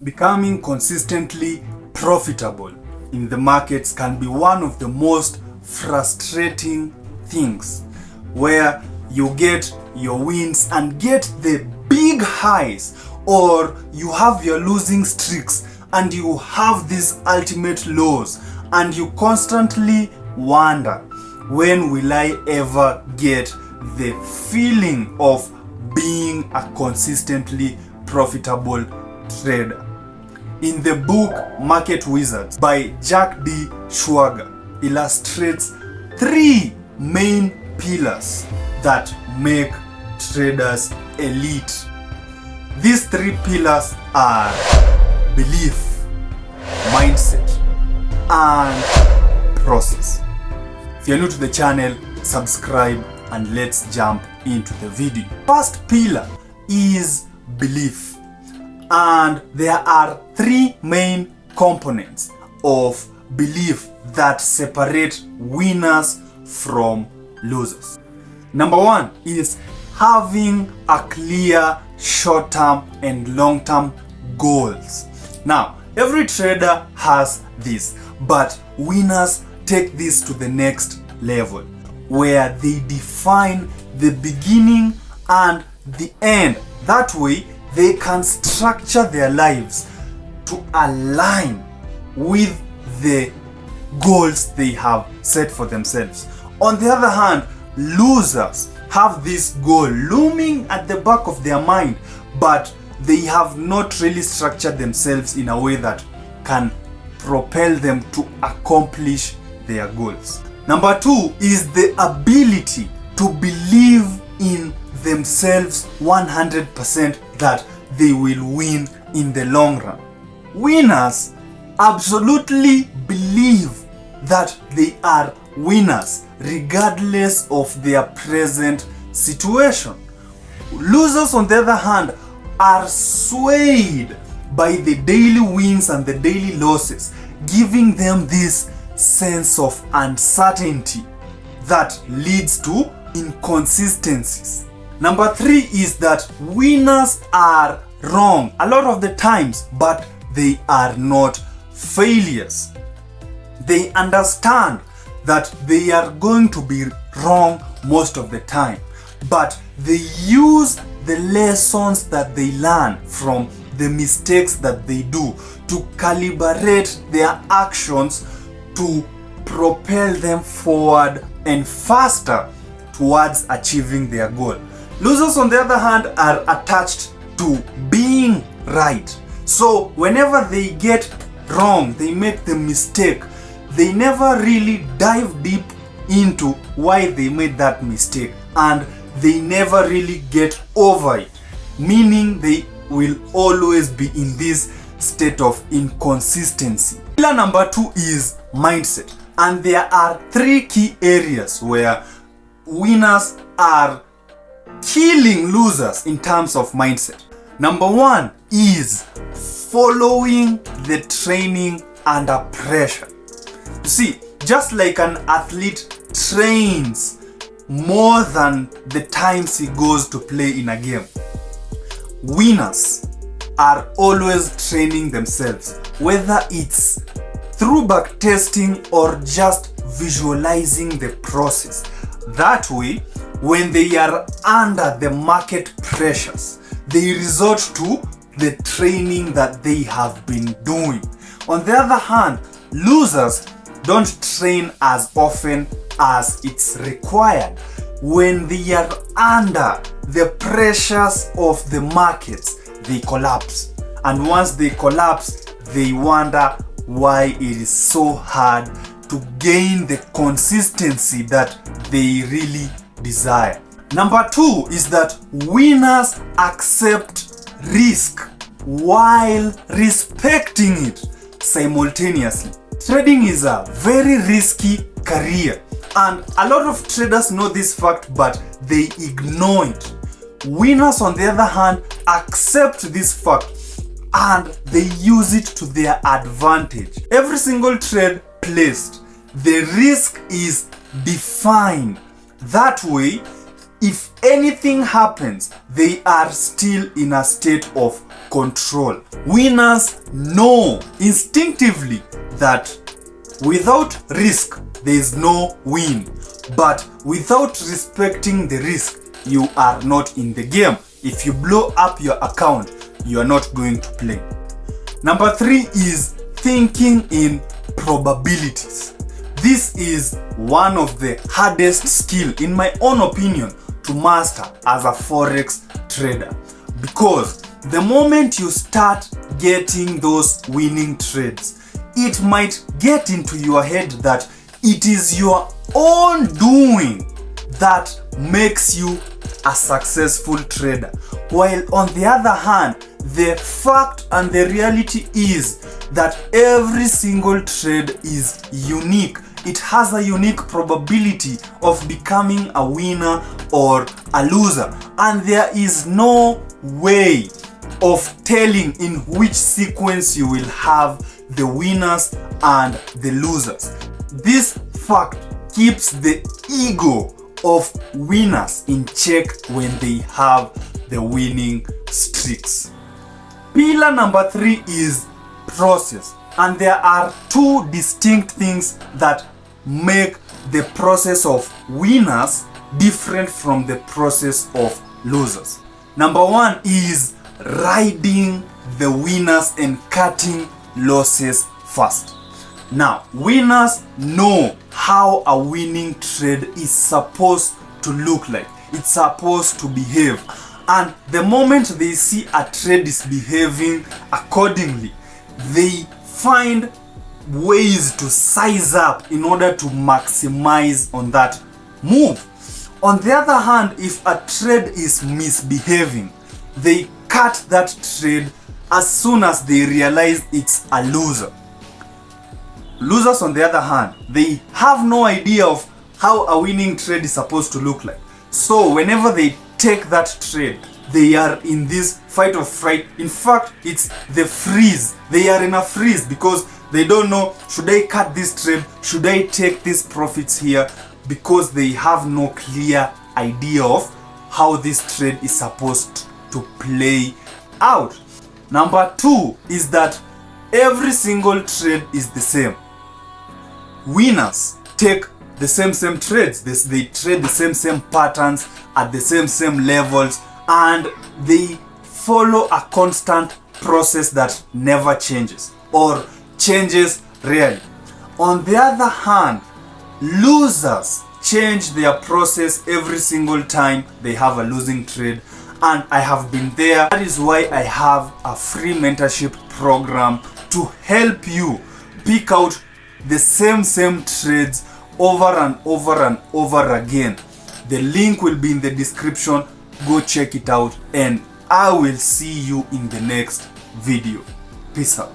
Becoming consistently profitable in the markets can be one of the most frustrating things, where you get your wins and get the big highs, or you have your losing streaks and you have these ultimate lows, and you constantly wonder, when will I ever get the feeling of being a consistently profitable trader? In the book Market Wizards by Jack D. Schwager illustrates 3 main pillars that make traders elite. These 3 pillars are belief, mindset, and process. If you're new to the channel, subscribe and let's jump into the video. First pillar is belief. And there are 3 main components of belief that separate winners from losers. Number 1 is having a clear short-term and long-term goals. Now, every trader has this, but winners take this to the next level, where they define the beginning and the end. That way, they can structure their lives to align with the goals they have set for themselves. On the other hand, losers have this goal looming at the back of their mind, but they have not really structured themselves in a way that can propel them to accomplish their goals. Number 2 is the ability to believe in themselves 100% that they will win in the long run. Winners absolutely believe that they are winners regardless of their present situation. Losers, on the other hand, are swayed by the daily wins and the daily losses, giving them this sense of uncertainty that leads to inconsistencies. Number 3 is that winners are wrong a lot of the times, but they are not failures. They understand that they are going to be wrong most of the time, but they use the lessons that they learn from the mistakes that they do to calibrate their actions to propel them forward and faster towards achieving their goal. Losers, on the other hand, are attached to being right. So whenever they get wrong, they make the mistake, they never really dive deep into why they made that mistake, and they never really get over it, meaning they will always be in this state of inconsistency. Pillar number 2 is mindset, and there are 3 key areas where winners are killing losers in terms of mindset. Number 1 is following the training under pressure. You see, just like an athlete trains more than the times he goes to play in a game, winners are always training themselves, whether it's through back testing or just visualizing the process. That way, when they are under the market pressures, they resort to the training that they have been doing. On the other hand, losers don't train as often as it's required. When they are under the pressures of the markets, they collapse. And once they collapse, they wonder why it is so hard to gain the consistency that they really desire. Number 2 is that winners accept risk while respecting it simultaneously. Trading is a very risky career, and a lot of traders know this fact, but they ignore it. Winners, on the other hand, accept this fact and they use it to their advantage. Every single trade placed, the risk is defined. That way, if anything happens, they are still in a state of control. Winners know instinctively that without risk, there is no win. But without respecting the risk, you are not in the game. If you blow up your account, you are not going to play. Number 3 is thinking in probabilities. This is one of the hardest skill, in my own opinion, to master as a Forex trader. Because the moment you start getting those winning trades, it might get into your head that it is your own doing that makes you a successful trader. While on the other hand, the fact and the reality is that every single trade is unique. It has a unique probability of becoming a winner or a loser, and there is no way of telling in which sequence you will have the winners and the losers. This fact keeps the ego of winners in check when they have the winning streaks. Pillar number 3 is process, and there are 2 distinct things that make the process of winners different from the process of losers. Number 1 is riding the winners and cutting losses fast. Now, winners know how a winning trade is supposed to look like. It's supposed to behave. And the moment they see a trade is behaving accordingly, they find ways to size up in order to maximize on that move. On the other hand, if a trade is misbehaving, they cut that trade as soon as they realize it's a loser. Losers, on the other hand, they have no idea of how a winning trade is supposed to look like. So whenever they take that trade, they are in this fight or flight. In fact, it's the freeze. They are in a freeze because they don't know, should I cut this trade? Should I take these profits here? Because they have no clear idea of how this trade is supposed to play out. Number 2 is that every single trade is the same. Winners take the same trades. They trade the same patterns at the same levels, and they follow a constant process that never changes or changes rarely. On the other hand, losers change their process every single time they have a losing trade, and I have been there. That is why I have a free mentorship program to help you pick out the same trades over and over again. The link will be in the description. Go check it out, and I will see you in the next video. Peace out.